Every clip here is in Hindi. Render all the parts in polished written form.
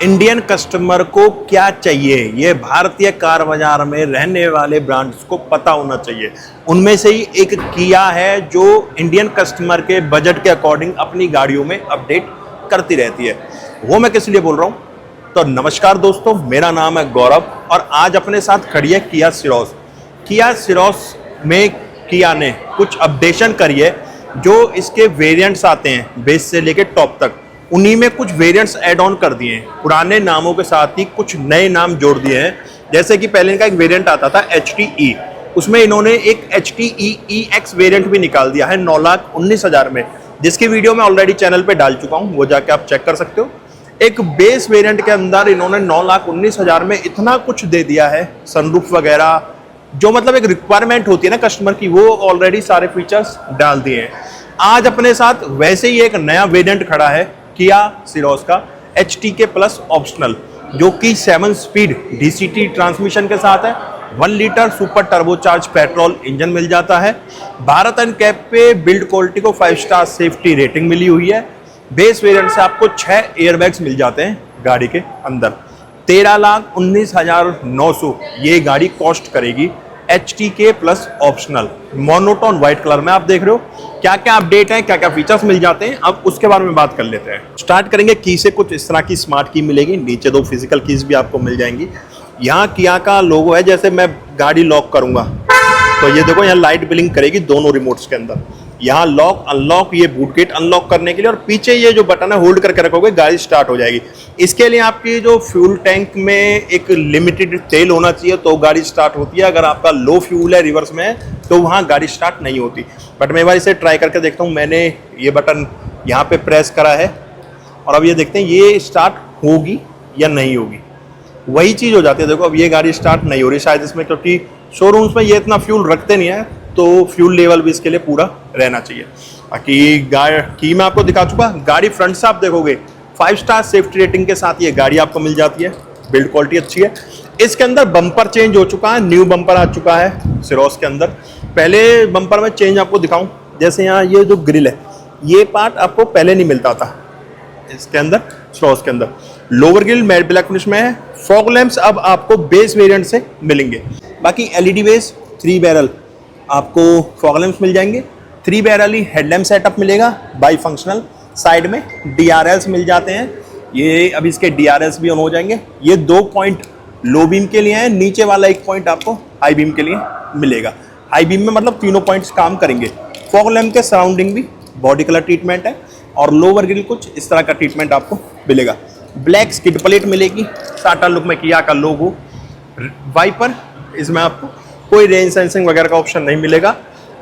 इंडियन कस्टमर को क्या चाहिए, ये भारतीय कार बाजार में रहने वाले ब्रांड्स को पता होना चाहिए। उनमें से ही एक किया है जो इंडियन कस्टमर के बजट के अकॉर्डिंग अपनी गाड़ियों में अपडेट करती रहती है। वो मैं किस लिए बोल रहा हूँ, तो नमस्कार दोस्तों, मेरा नाम है गौरव और आज अपने साथ खड़ी है किया सिरोस। किया सिरोस में किया ने कुछ अपडेशन करी है। जो इसके वेरिएंट्स आते हैं बेस से लेके टॉप तक, उन्हीं में कुछ वेरिएंट्स ऐड ऑन कर दिए हैं। पुराने नामों के साथ ही कुछ नए नाम जोड़ दिए हैं। जैसे कि पहले इनका एक वेरिएंट आता था HTE, उसमें इन्होंने एक HTE EX वेरिएंट भी निकाल दिया है 9,19,000 में, जिसकी वीडियो मैं ऑलरेडी चैनल पे डाल चुका हूँ, वो जाके आप चेक कर सकते हो। एक बेस वेरिएंट के अंदर इन्होंने 9,19,000 में इतना कुछ दे दिया है, सनरूफ वगैरह, जो मतलब एक रिक्वायरमेंट होती है ना कस्टमर की, वो ऑलरेडी सारे फीचर्स डाल दिए हैं। आज अपने साथ वैसे ही एक नया वेरिएंट खड़ा है किया सिरोस का HTK प्लस ऑप्शनल, जो कि 7 स्पीड DCT ट्रांसमिशन के साथ है। 1 litre super turbocharge petrol engine मिल जाता है। भारत एनकैप पे बिल्ड क्वालिटी को 5 स्टार सेफ्टी रेटिंग मिली हुई है। बेस वेरिएंट से आपको 6 एयरबैग्स मिल जाते हैं गाड़ी के अंदर। 13,19,900 ये गाड़ी कॉस्ट करेगी HTK plus optional, monotone white colour में। आप देख रहे हो क्या क्या अपडेट है, क्या क्या फीचर्स मिल जाते हैं, अब उसके बारे में बात कर लेते हैं। स्टार्ट करेंगे की से। कुछ इस तरह की स्मार्ट की मिलेगी, नीचे 2 फिजिकल कीज भी आपको मिल जाएंगी। यहाँ किया का लोगो है। जैसे मैं गाड़ी लॉक करूंगा तो ये देखो, यहाँ लाइट ब्लिंक करेगी दोनों रिमोट्स के अंदर। यहाँ लॉक अनलॉक, ये बूट गेट अनलॉक करने के लिए, और पीछे ये जो बटन है होल्ड करके रखोगे गाड़ी स्टार्ट हो जाएगी। इसके लिए आपकी जो फ्यूल टैंक में एक लिमिटेड तेल होना चाहिए तो गाड़ी स्टार्ट होती है। अगर आपका लो फ्यूल है, रिवर्स में है, तो वहाँ गाड़ी स्टार्ट नहीं होती। बट मैं एक बार इसे ट्राई करके देखता हूँ। मैंने ये बटन यहाँ पे प्रेस करा है और अब ये देखते हैं ये स्टार्ट होगी या नहीं होगी। वही चीज़ हो जाती है। देखो अब ये गाड़ी स्टार्ट नहीं हो रही, शायद इसमें, क्योंकि शोरूम्स में ये इतना फ्यूल रखते नहीं है, तो फ्यूल लेवल भी इसके लिए पूरा रहना चाहिए। बाकी की मैं आपको दिखा चुका। गाड़ी फ्रंट से आप देखोगे 5 स्टार सेफ्टी रेटिंग के साथ ये गाड़ी आपको मिल जाती है। बिल्ड क्वालिटी अच्छी है। इसके अंदर बम्पर चेंज हो चुका है, न्यू बम्पर आ चुका है सिरोस के अंदर। पहले बम्पर में चेंज आपको दिखाऊं, जैसे यहाँ ये जो ग्रिल है, ये पार्ट आपको पहले नहीं मिलता था इसके अंदर, सिरोस के अंदर। Lower grill matte black finish में है। फॉग लैंप्स अब आपको बेस वेरिएंट से मिलेंगे। बाकी LED बेस 3 बैरल आपको फॉग लैंप्स मिल जाएंगे। 3 बैरल ही हेडलैम्प सेटअप मिलेगा बाई फंक्शनल। साइड में DRLs मिल जाते हैं। ये अभी इसके DRLs भी ऑन हो जाएंगे। ये 2 पॉइंट लो बीम के लिए है, नीचे वाला 1 पॉइंट आपको हाई बीम के लिए मिलेगा। हाई बीम में मतलब तीनों पॉइंट्स काम करेंगे। फॉग लैंप के सराउंडिंग भी बॉडी कलर ट्रीटमेंट है और लोअर ग्रिल कुछ इस तरह का ट्रीटमेंट आपको मिलेगा। ब्लैक स्किड प्लेट मिलेगी। स्टार्टर लुक में किया का लोगो। वाइपर, इसमें आपको कोई रेन सेंसिंग वगैरह का ऑप्शन नहीं मिलेगा।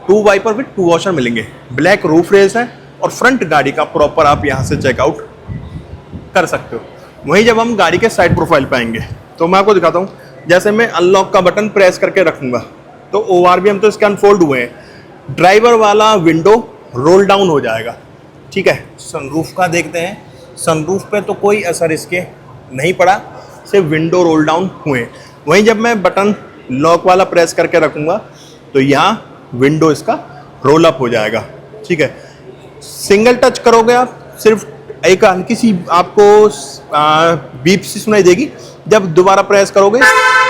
2 वाइपर विद 2 वॉशर मिलेंगे। ब्लैक रूफ रेस है और फ्रंट गाड़ी का प्रॉपर आप यहाँ से चेकआउट कर सकते हो। वहीं जब हम गाड़ी के साइड प्रोफाइल पे आएंगे तो मैं आपको दिखाता हूँ। जैसे मैं अनलॉक का बटन प्रेस करके रखूंगा तो ORVM तो इसके अनफोल्ड हुए हैं। ड्राइवर वाला विंडो रोल डाउन हो जाएगा, ठीक है। सनरूफ का देखते हैं। सनरूफ पे तो कोई असर इसके नहीं पड़ा, सिर्फ विंडो रोल डाउन हुए। वहीं जब मैं बटन लॉक वाला प्रेस करके रखूंगा तो यहाँ विंडो इसका रोल अप हो जाएगा, ठीक है। सिंगल टच करोगे आप, सिर्फ एक हल्की सी आपको बीप सी सुनाई देगी। जब दोबारा प्रेस करोगे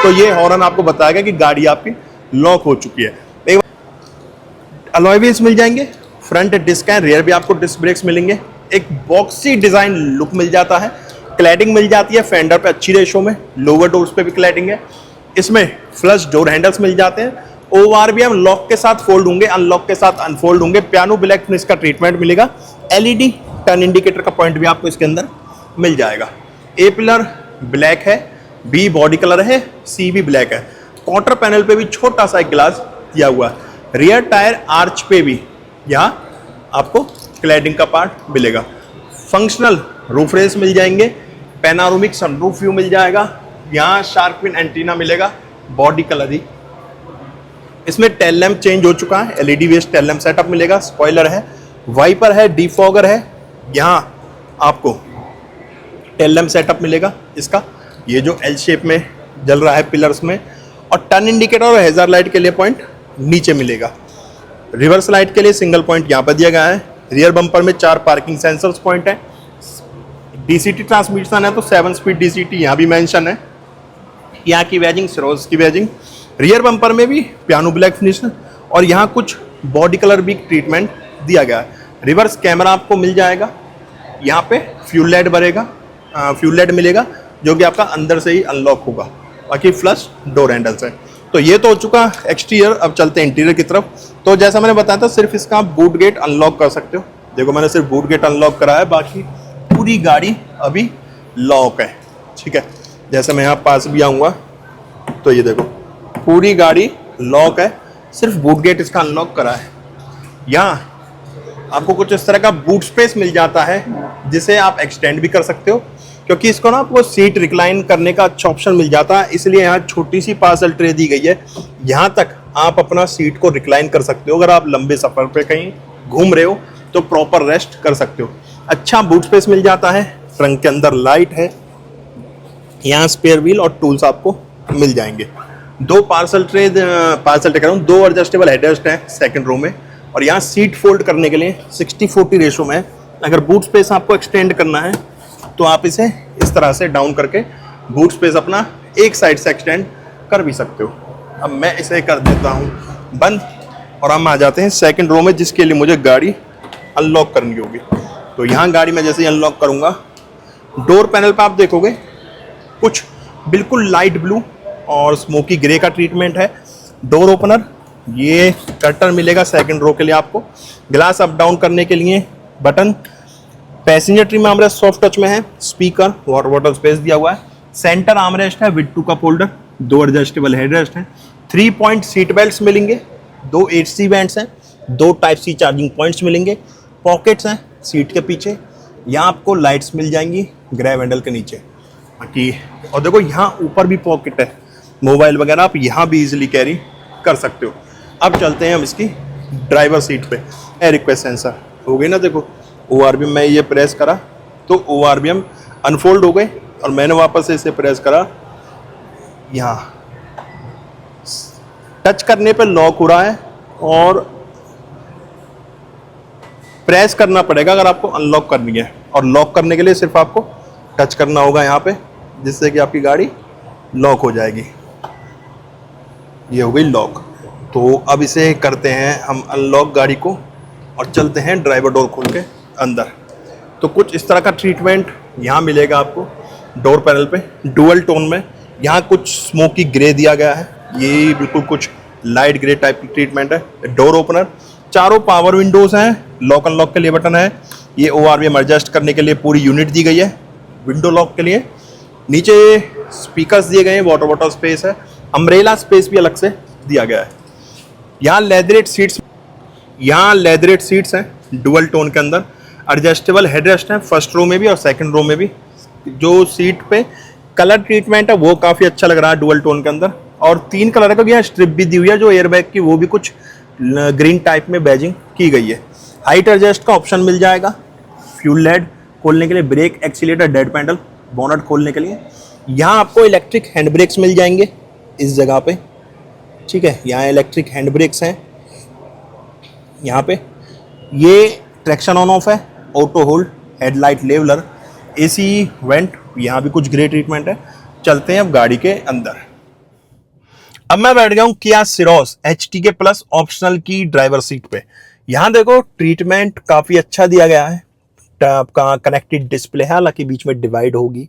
तो ये हॉर्न आपको बताएगा कि गाड़ी आपकी लॉक हो चुकी है। एक अलॉय व्हील्स मिल जाएंगे। फ्रंट डिस्क है, रियर भी आपको डिस्क ब्रेक्स मिलेंगे। एक बॉक्सी डिजाइन लुक मिल जाता है। क्लैडिंग मिल जाती है फेंडर पे अच्छी रेशो में। लोअर डोर्स पे भी क्लैडिंग है। इसमें फ्लश डोर हैंडल्स मिल जाते हैं। ORVM लॉक के साथ फोल्ड होंगे, अनलॉक के साथ अनफोल्ड होंगे। पियानो ब्लैक फिनिश का ट्रीटमेंट मिलेगा। LED टर्न इंडिकेटर का पॉइंट भी आपको इसके अंदर मिल जाएगा। A पिलर ब्लैक है, B बॉडी कलर है, C भी ब्लैक है। क्वार्टर पैनल पे भी छोटा सा एक ग्लास दिया हुआ है। रियर टायर आर्च पे भी यहाँ आपको क्लैडिंग का पार्ट मिलेगा। फंक्शनल रूफ रेस मिल जाएंगे। पैनारोमिक सनरूफ व्यू मिल जाएगा। यहाँ शार्क फिन एंटीना मिलेगा, बॉडी कलर ही। इसमें टेल लैंप चेंज हो चुका है। LED based tail lamp setup मिलेगा। स्पॉइलर है, वाइपर है, डिफॉगर है। यहाँ आपको टेल लैंप सेटअप मिलेगा इसका, ये जो L शेप में जल रहा है पिलर्स में। और टर्न इंडिकेटर और हेजर लाइट के लिए पॉइंट नीचे मिलेगा। रिवर्स लाइट के लिए सिंगल पॉइंट यहाँ पर दिया गया है। रियर बम्पर में 4 पार्किंग सेंसर्स पॉइंट है। डीसीटी ट्रांसमिशन है तो 7 स्पीड डीसीटी यहाँ भी मेंशन है। यहाँ की वेजिंग सिरोज की वेजिंग, रियर बम्पर में भी पियानो ब्लैक फिनिश है और यहाँ कुछ बॉडी कलर भी ट्रीटमेंट दिया गया है। रिवर्स कैमरा आपको मिल जाएगा, यहाँ पे फ्यूल लाइट भरेगा, फ्यूल लाइट मिलेगा जो कि आपका अंदर से ही अनलॉक होगा। बाकी फ्लश डोर हैंडल्स है। तो ये तो हो चुका एक्सटीरियर। अब चलते हैं इंटीरियर की तरफ। तो जैसा मैंने बताया था सिर्फ इसका आप बूट गेट अनलॉक कर सकते हो। देखो मैंने सिर्फ बूट गेट अनलॉक करा है, बाकी पूरी गाड़ी अभी लॉक है। ठीक है, जैसे मैं यहाँ पास भी आऊँगा तो ये देखो पूरी गाड़ी लॉक है, सिर्फ बूट गेट इसका अनलॉक करा है। यहाँ आपको कुछ इस तरह का बूट स्पेस मिल जाता है जिसे आप एक्सटेंड भी कर सकते हो, क्योंकि इसको ना आपको सीट रिक्लाइन करने का अच्छा ऑप्शन मिल जाता है। इसलिए यहाँ छोटी सी पार्सल ट्रे दी गई है, यहाँ तक आप अपना सीट को रिक्लाइन कर सकते हो। अगर आप लंबे सफ़र पे कहीं घूम रहे हो तो प्रॉपर रेस्ट कर सकते हो। अच्छा बूट स्पेस मिल जाता है। ट्रंक के अंदर लाइट है, यहाँ स्पेयर व्हील और टूल्स आपको मिल जाएंगे। दो पार्सल ट्रे कह रहा हूँ, दो एडजस्टेबल हेडरेस्ट हैं सेकंड रो में, और यहाँ सीट फोल्ड करने के लिए 60-40 रेशो में है। अगर बूट स्पेस आपको एक्सटेंड करना है तो आप इसे इस तरह से डाउन करके बूट स्पेस अपना एक साइड से एक्सटेंड कर भी सकते हो। अब मैं इसे कर देता हूँ बंद और हम आ जाते हैं सेकंड रो में, जिसके लिए मुझे गाड़ी अनलॉक करनी होगी। तो यहाँ गाड़ी में जैसे ही अनलॉक करूँगा, डोर पैनल पर आप देखोगे कुछ बिल्कुल लाइट ब्लू और स्मोकी ग्रे का ट्रीटमेंट है। डोर ओपनर, ये कटर मिलेगा सेकंड रो के लिए आपको। ग्लास अप डाउन करने के लिए button. Passenger trim armrest soft touch में है। स्पीकर, वाटर बॉटल स्पेस दिया हुआ है। सेंटर आर्मरेस्ट है with 2 cup holder. 2 adjustable headrest हैं। 3 पॉइंट सीट बेल्ट मिलेंगे। 2 AC बैंड्स हैं। 2 टाइप सी चार्जिंग पॉइंट्स मिलेंगे। पॉकेट्स हैं सीट के पीछे। यहाँ आपको लाइट्स मिल जाएंगी ग्रैब हैंडल के नीचे। बाकी और देखो यहाँ ऊपर भी पॉकेट है, मोबाइल वगैरह आप यहाँ भी इजीली कैरी कर सकते हो। अब चलते हैं हम इसकी ड्राइवर सीट पे। एयर रिक्वेस्ट सेंसर हो गई ना, देखो ORBM में ये प्रेस करा तो ORBM अनफोल्ड हो गए और मैंने वापस से इसे प्रेस करा, यहाँ टच करने पे लॉक हो रहा है और प्रेस करना पड़ेगा अगर आपको अनलॉक करनी है। और लॉक करने के लिए सिर्फ आपको टच करना होगा यहाँ पे, जिससे कि आपकी गाड़ी लॉक हो जाएगी। ये हो गई लॉक। तो अब इसे करते हैं हम अनलॉक गाड़ी को और चलते हैं ड्राइवर डोर खोल के अंदर। तो कुछ इस तरह का ट्रीटमेंट यहाँ मिलेगा आपको डोर पैनल पे, डुअल टोन में। यहाँ कुछ स्मोकी ग्रे दिया गया है, ये बिल्कुल कुछ लाइट ग्रे टाइप की ट्रीटमेंट है। डोर ओपनर, चारों पावर विंडोज़ हैं। लॉक अनलॉक के लिए बटन है। ये ORBM एडजस्ट करने के लिए पूरी यूनिट दी गई है विंडो लॉक के लिए। नीचे स्पीकर्स दिए गए हैं, वाटर बॉटल स्पेस है, अम्ब्रेला स्पेस भी अलग से दिया गया है। यहाँ लेदरेट सीट्स हैं डुअल टोन के अंदर। एडजस्टेबल हेडरेस्ट हैं फर्स्ट रो में भी और सेकंड रो में भी। जो सीट पे कलर ट्रीटमेंट है वो काफ़ी अच्छा लग रहा है डुअल टोन के अंदर। और 3 कलर का यहाँ स्ट्रिप भी दी हुई है जो एयरबैग की, वो भी कुछ ग्रीन टाइप में बैजिंग की गई है। हाइट एडजस्ट का ऑप्शन मिल जाएगा। फ्यूल लेड खोलने के लिए, brake accelerator dead pedal, bonnet खोलने के लिए। यहाँ आपको इलेक्ट्रिक हैंड ब्रेक्स मिल जाएंगे इस जगह पे। ठीक है, यहाँ इलेक्ट्रिक हैंड ब्रेक्स हैं। यहाँ पे ये ट्रैक्शन ऑन ऑफ है, auto hold, headlight leveller, AC went, यहाँ भी कुछ ग्रे ट्रीटमेंट है। चलते हैं अब गाड़ी के अंदर। अब मैं बैठ गया हूँ किया सिरोस HTK प्लस ऑप्शनल की ड्राइवर सीट पे। यहाँ देखो ट्रीटमेंट काफ़ी अच्छा दिया गया है। आपका कनेक्टेड डिस्प्ले है, हालांकि बीच में डिवाइड होगी,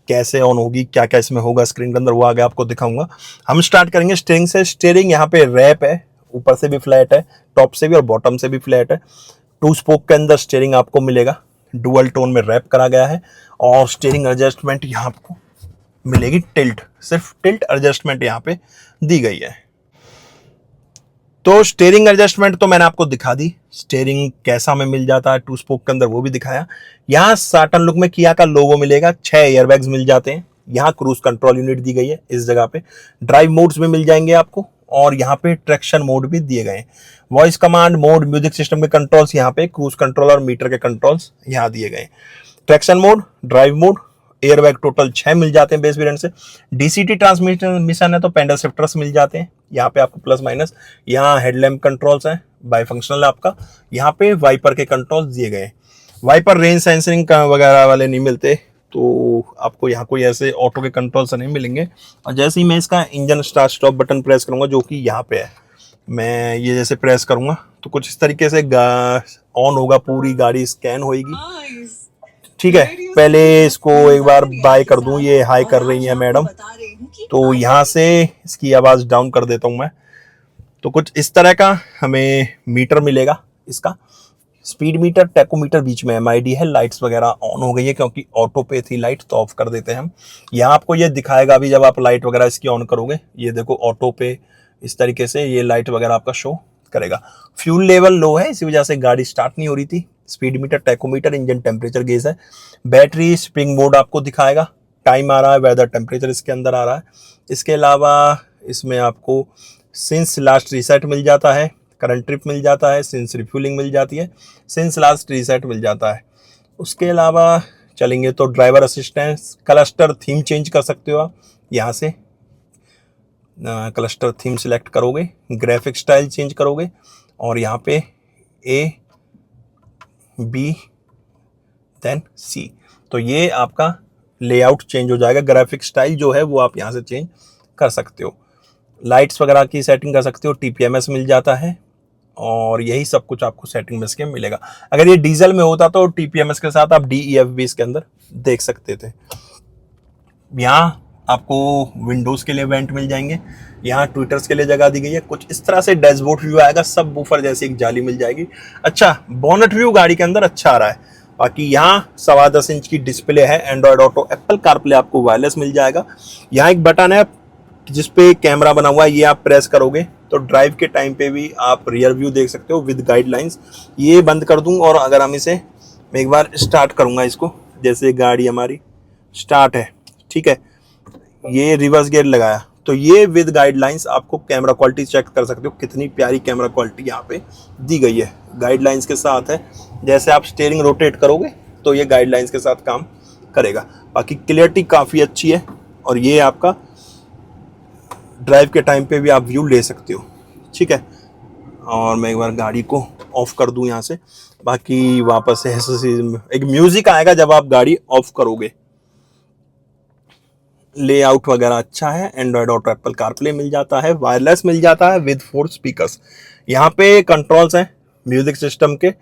कैसे ऑन होगी, क्या क्या इसमें होगा स्क्रीन के अंदर, वो आगे आपको दिखाऊंगा। हम स्टार्ट करेंगे स्टीयरिंग से। स्टीयरिंग यहाँ पे रैप है, ऊपर से भी फ्लैट है, टॉप से भी और बॉटम से भी फ्लैट है। 2 स्पोक के अंदर स्टीयरिंग आपको मिलेगा, डुअल टोन में रैप करा गया है। और स्टीयरिंग एडजस्टमेंट यहाँ आपको मिलेगी टिल्ट, सिर्फ टिल्ट एडजस्टमेंट यहाँ पे दी गई है। तो स्टीयरिंग एडजस्टमेंट तो मैंने आपको दिखा दी, स्टीयरिंग कैसा हमें मिल जाता है 2 स्पोक के अंदर वो भी दिखाया। यहाँ साटन लुक में किया का लोगो मिलेगा, 6 एयरबैग्स मिल जाते हैं। यहाँ क्रूज कंट्रोल यूनिट दी गई है इस जगह पे। ड्राइव मोड्स में मिल जाएंगे आपको और यहाँ पे ट्रैक्शन मोड भी दिए गए हैं। Voice command mode, music system के कंट्रोल्स यहाँ पे, क्रूज कंट्रोल और मीटर के कंट्रोल्स यहाँ दिए गए हैं। Traction mode, drive mode, airbag total 6 मिल जाते हैं बेस वेरिएंट से। DCT ट्रांसमिशन है तो पेडल शिफ्टर्स मिल जाते हैं यहाँ पे आपको प्लस माइनस। यहाँ हेडलैम्प कंट्रोल्स हैं, बाई फंक्शनल आपका। यहाँ पे वाइपर के कंट्रोल्स दिए गए हैं। वाइपर रेंज सेंसरिंग वगैरह वाले नहीं मिलते, तो आपको यहाँ कोई ऐसे ऑटो के कंट्रोल से नहीं मिलेंगे। और जैसे ही मैं इसका engine start stop button press करूँगा, जो कि यहाँ पे है, मैं ये जैसे प्रेस करूँगा तो कुछ इस तरीके से ऑन होगा, पूरी गाड़ी स्कैन होगी। ठीक है, पहले इसको एक बार बाय कर दूं, ये हाई कर रही है मैडम, तो यहाँ से इसकी आवाज़ डाउन कर देता हूँ मैं। तो कुछ इस तरह का हमें मीटर मिलेगा, इसका स्पीड मीटर, टैकोमीटर, बीच में MID है। लाइट्स वगैरह ऑन हो गई है क्योंकि ऑटो पे थी लाइट, तो ऑफ कर देते हैं हम। यहाँ आपको ये दिखाएगा अभी जब आप लाइट वगैरह इसकी ऑन करोगे, ये देखो ऑटो पे इस तरीके से ये लाइट वगैरह आपका शो करेगा। फ्यूल लेवल लो है, इसी वजह से गाड़ी स्टार्ट नहीं हो रही थी। Speed metre, tachometer, engine temperature gauge है। बैटरी स्प्रिंग मोड आपको दिखाएगा, टाइम आ रहा है, वेदर, टेम्परेचर इसके अंदर आ रहा है। इसके अलावा इसमें आपको सिंस लास्ट रीसेट मिल जाता है, करंट ट्रिप मिल जाता है, सिंस रिफ्यूलिंग मिल जाती है, सिंस लास्ट रीसेट मिल जाता है। उसके अलावा चलेंगे तो driver assistance, cluster theme change कर सकते हो आप, यहाँ से क्लस्टर थीम सिलेक्ट करोगे, ग्राफिक स्टाइल चेंज करोगे, और यहाँ पे A B देन C, तो ये आपका लेआउट चेंज हो जाएगा। ग्राफिक स्टाइल जो है वो आप यहाँ से चेंज कर सकते हो। लाइट्स वगैरह की सेटिंग कर सकते हो, TPMS मिल जाता है, और यही सब कुछ आपको सेटिंग में इसके मिलेगा। अगर ये डीजल में होता तो TPMS के साथ आप DEF भी इसके अंदर देख सकते थे। यहाँ आपको विंडोज़ के लिए वेंट मिल जाएंगे, यहाँ ट्विटर्स के लिए जगह दी गई है। कुछ इस तरह से डैशबोर्ड व्यू आएगा, सब बूफर जैसी एक जाली मिल जाएगी। अच्छा, बोनट व्यू गाड़ी के अंदर अच्छा आ रहा है। बाकी यहाँ 10.25 इंच की डिस्प्ले है, एंड्रॉयड ऑटो, एप्पल कारप्ले आपको वायरलेस मिल जाएगा। यहाँ एक बटन है जिसपे कैमरा बना हुआ है, ये आप प्रेस करोगे तो ड्राइव के टाइम पे भी आप रियर व्यू देख सकते हो विद गाइडलाइंस। ये बंद कर दूँ और अगर हम इसे, मैं एक बार स्टार्ट करूँगा इसको, जैसे गाड़ी हमारी स्टार्ट है, ठीक है, ये रिवर्स गियर लगाया, तो ये विद गाइडलाइंस आपको कैमरा क्वालिटी चेक कर सकते हो, कितनी प्यारी कैमरा क्वालिटी यहाँ पे दी गई है, गाइडलाइंस के साथ है। जैसे आप स्टीयरिंग रोटेट करोगे तो ये गाइडलाइंस के साथ काम करेगा। बाकी क्लियरिटी काफ़ी अच्छी है, और ये आपका ड्राइव के टाइम पे भी आप व्यू ले सकते हो, ठीक है। और मैं एक बार गाड़ी को ऑफ कर दूं यहाँ से, बाकी वापस से एक म्यूजिक आएगा जब आप गाड़ी ऑफ करोगे। लेआउट वगैरह अच्छा है, एंड्रॉयड ऑटो, एप्पल कारप्ले मिल जाता है, वायरलेस मिल जाता है विद 4 स्पीकर्स। यहाँ पे कंट्रोल्स हैं म्यूजिक सिस्टम के,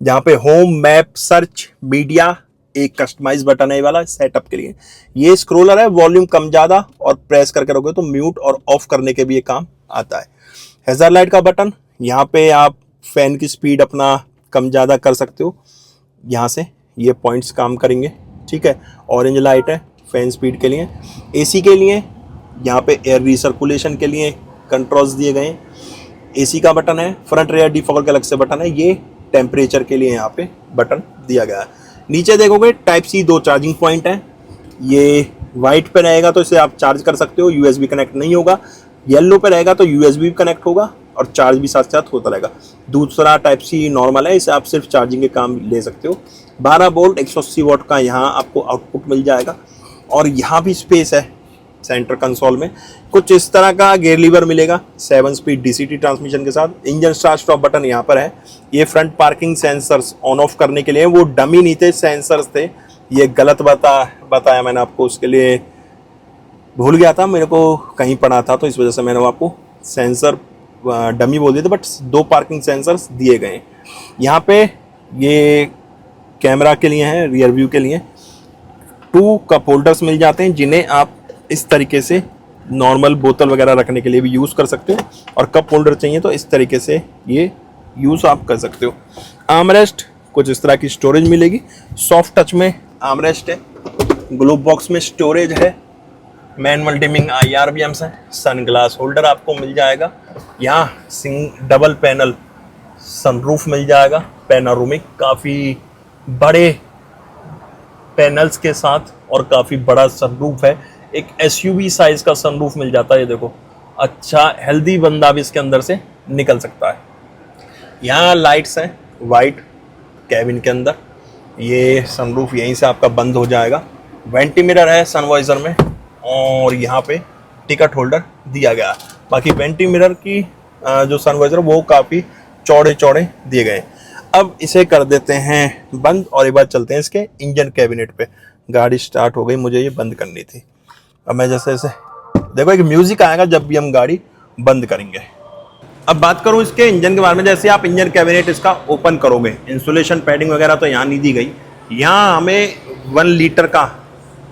जहाँ पे होम, मैप, सर्च, मीडिया, एक कस्टमाइज बटन है वाला सेटअप के लिए। ये स्क्रोलर है, वॉल्यूम कम ज़्यादा और प्रेस करके रखोगे तो म्यूट और ऑफ करने के भी ये काम आता है। हैज़ार्ड लाइट का बटन, यहाँ पे आप फैन की स्पीड अपना कम ज़्यादा कर सकते हो, यहाँ से ये पॉइंट्स काम करेंगे, ठीक है। ऑरेंज लाइट है फैन स्पीड के लिए। AC के लिए यहाँ पे एयर रिसर्कुलेशन के लिए कंट्रोल्स दिए गए हैं। AC का बटन है, फ्रंट रेयर डिफॉगर का अलग से बटन है, ये टेम्परेचर के लिए यहाँ पे बटन दिया गया है। नीचे देखोगे टाइप C 2 चार्जिंग पॉइंट है, ये वाइट पे रहेगा तो इसे आप चार्ज कर सकते हो, USB कनेक्ट नहीं होगा। येलो पे रहेगा तो USB भी कनेक्ट होगा और चार्ज भी साथ साथ होता रहेगा। दूसरा टाइप C नॉर्मल है, इसे आप सिर्फ चार्जिंग के काम ले सकते हो। 12 वोल्ट 180 वाट का यहाँ आपको आउटपुट मिल जाएगा, और यहाँ भी स्पेस है सेंटर कंसोल में। कुछ इस तरह का गियर लीवर मिलेगा 7 स्पीड DCT ट्रांसमिशन के साथ। इंजन स्टार्ट स्टॉप बटन यहाँ पर है, ये front parking sensors on off करने के लिए, वो डमी नहीं थे, सेंसर्स थे, ये गलत बताया मैंने आपको, उसके लिए भूल गया था, मेरे को कहीं पढ़ा था तो इस वजह से मैंने आपको सेंसर डमी बोल दिए थे, बट 2 पार्किंग सेंसर्स दिए गए। यहाँ पे ये कैमरा के लिए है, रियर व्यू के लिए। 2 कप होल्डर्स मिल जाते हैं जिन्हें आप इस तरीके से नॉर्मल बोतल वगैरह रखने के लिए भी यूज़ कर सकते हो, और कप होल्डर चाहिए तो इस तरीके से ये यूज़ आप कर सकते हो। आर्मरेस्ट, कुछ इस तरह की स्टोरेज मिलेगी, सॉफ्ट टच में आर्मरेस्ट है, ग्लोब बॉक्स में स्टोरेज है, मैनुअल डिमिंग IRBMs है, सन ग्लास होल्डर आपको मिल जाएगा। यहाँ डबल पैनल सनरूफ मिल जाएगा, पैनारोमिक, काफ़ी बड़े पैनल्स के साथ और काफ़ी बड़ा सनरूफ है। एक SUV साइज का सनरूफ मिल जाता है, ये देखो, अच्छा हेल्दी बंदा भी इसके अंदर से निकल सकता है। यहाँ लाइट्स हैं वाइट कैबिन के अंदर, ये सनरूफ यहीं से आपका बंद हो जाएगा। वेंटी मिरर है सनवाइजर में, और यहाँ पे टिकट होल्डर दिया गया। बाकी वेंटी मिरर की जो सनवाइजर वो काफ़ी चौड़े चौड़े दिए गए। अब इसे कर देते हैं बंद और एक बार चलते हैं इसके इंजन कैबिनेट पे। गाड़ी स्टार्ट हो गई, मुझे ये बंद करनी थी। अब मैं जैसे जैसे देखो एक म्यूजिक आएगा जब भी हम गाड़ी बंद करेंगे। अब बात करूं इसके इंजन के बारे में, जैसे आप इंजन कैबिनेट इसका ओपन करोगे, इंसुलेशन पैडिंग वगैरह तो यहाँ नहीं दी गई। यहाँ हमें 1 लीटर का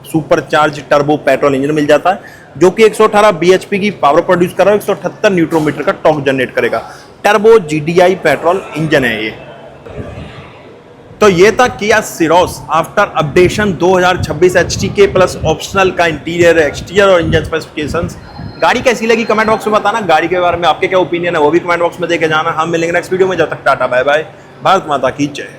super charge turbo petrol engine मिल जाता है जो कि 118 bhp की पावर प्रोड्यूस कर रहा है, 178 न्यूटन मीटर का टॉर्क जनरेट करेगा। टर्बो GDI पेट्रोल इंजन है ये। तो ये था Kia Syros after updation 2026 HTK plus optional का इंटीरियर, एक्सटीरियर और इंजन स्पेसिफिकेशंस। गाड़ी कैसी लगी कमेंट बॉक्स में बताना, गाड़ी के बारे में आपके क्या ओपिनियन है वो भी कमेंट बॉक्स में देके जाना। हम मिलेंगे नेक्स्ट वीडियो में, जब तक टाटा बाय बाय, भारत माता की जय।